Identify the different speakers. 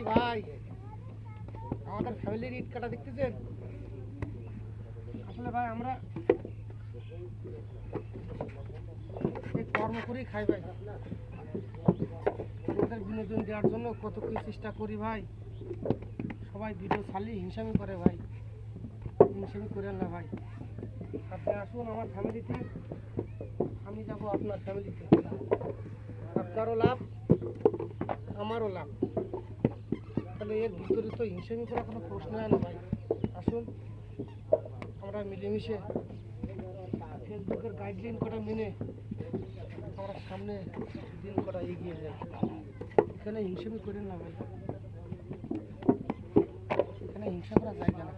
Speaker 1: ভাই, আমাদের ফ্যামিলির ইট কাটা দেখতেছেন? আসলে ভাই আমরা এই কর্ম করেই খাই ভাই। আমাদের বিনোদন দেওয়ার জন্য কত কিছু চেষ্টা করি ভাই। সবাই ভিডিও ছাড়লেই হিংসামি করে ভাই, হিংসামি করেন না ভাই। আপনি আসুন আমার ফ্যামিলিতে, আমি যাব আপনার ফ্যামিলিতে। আপনারও লাভ, আমারও লাভ। তাহলে এর ভিতরে তো হিংসামি করার কোনো প্রশ্ন হয় না ভাই। আসুন আমরা মিলেমিশে ফেসবুকের গাইডলাইন কটা মেনে আমরা সামনে দিন কটা এগিয়ে যাই। এখানে হিংসামি করেন না ভাই, এখানে হিংসা করা জায়গা না।